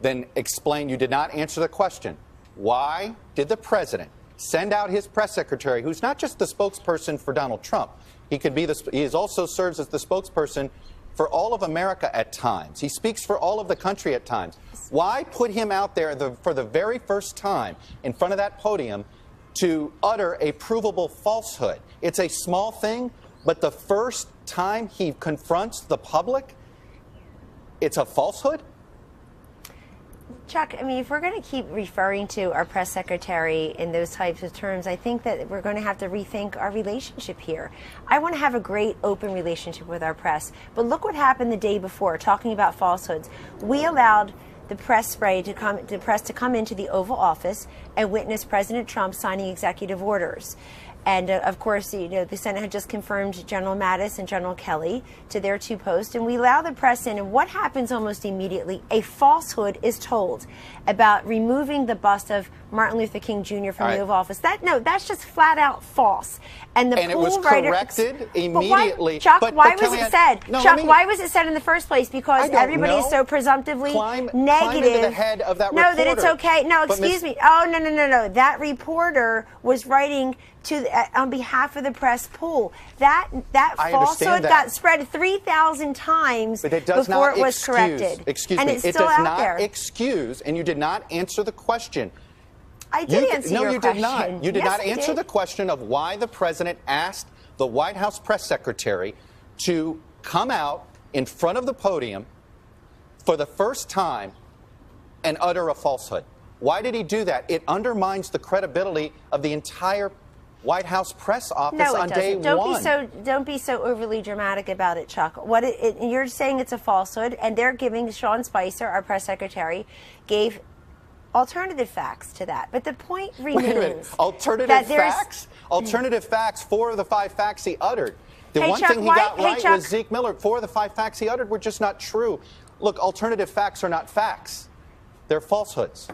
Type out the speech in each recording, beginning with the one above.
Then explain. You did not answer the question. Why did the president send out his press secretary, who's not just the spokesperson for Donald Trump? He also serves as the spokesperson for all of America at times. He speaks for all of the country at times. Why put him out there for the very first time in front of that podium to utter a provable falsehood? It's a small thing, but the first time he confronts the public, it's a falsehood? Chuck, I mean, if we're going to keep referring to our press secretary in those types of terms, I think that we're going to have to rethink our relationship here. I want to have a great open relationship with our press, but look what happened the day before, talking about falsehoods. We allowed the press to come into the Oval Office and witness President Trump signing executive orders. And of course, the Senate had just confirmed General Mattis and General Kelly to their 2 posts, and we allow the press in. And what happens almost immediately? A falsehood is told about removing the bust of Martin Luther King Jr. from the Oval Office. That's just flat out false. And it was corrected immediately. Chuck, why was it said? Chuck, why was it said in the first place? Because everybody is so presumptively negative. Climb into the head of that reporter. No, that it's okay. No, excuse me. Oh, no. That reporter was writing on behalf of the press pool. That falsehood got spread 3,000 times before it was corrected. Excuse me. It does not excuse, and you did not answer the question. I did answer your question. No, you did not. You did not answer the question of why the president asked the White House press secretary to come out in front of the podium for the first time and utter a falsehood. Why did he do that? It undermines the credibility of the entire White House press office on day one. Don't be so overly dramatic about it, Chuck. You're saying it's a falsehood, and they're giving Sean Spicer, our press secretary, gave alternative facts to that. But the point remains. Wait a minute. Alternative facts? Alternative facts. 4 of the 5 facts he uttered. The one thing he got right was Zeke Miller. 4 of the 5 facts he uttered were just not true. Look, alternative facts are not facts. They're falsehoods.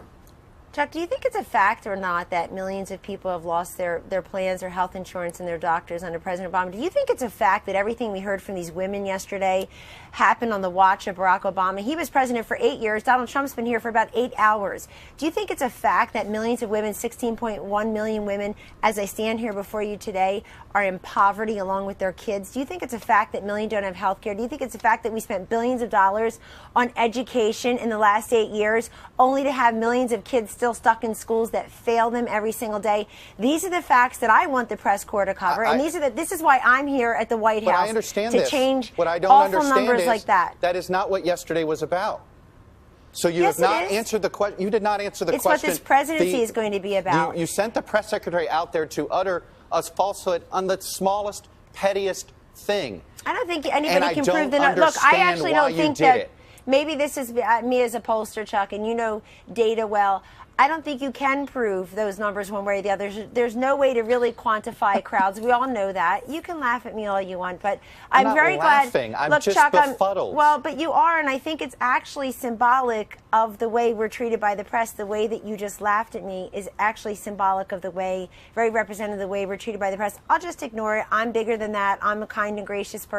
Chuck, do you think it's a fact or not that millions of people have lost their plans, their health insurance, and their doctors under President Obama? Do you think it's a fact that everything we heard from these women yesterday happened on the watch of Barack Obama? He was president for 8 years. Donald Trump's been here for about 8 hours. Do you think it's a fact that millions of women, 16.1 million women, as I stand here before you today, are in poverty along with their kids? Do you think it's a fact that millions don't have health care? Do you think it's a fact that we spent billions of dollars on education in the last 8 years only to have millions of kids still stuck in schools that fail them every single day? These are the facts that I want the press corps to cover, and this is why I'm here at the White House to change awful numbers like that. That is not what yesterday was about. So you have not answered the question. You did not answer the question. It's what this presidency is going to be about. You sent the press secretary out there to utter a falsehood on the smallest, pettiest thing. I don't think anybody can prove that. Look, I actually don't think that. Maybe this is me as a pollster, Chuck, and you know data well. I don't think you can prove those numbers one way or the other. There's no way to really quantify crowds. We all know that. You can laugh at me all you want, but I'm very glad. I'm just Chuck, befuddled. Well, but you are, and I think it's actually symbolic of the way we're treated by the press. The way that you just laughed at me is actually symbolic of the way, very representative of the way we're treated by the press. I'll just ignore it. I'm bigger than that. I'm a kind and gracious person.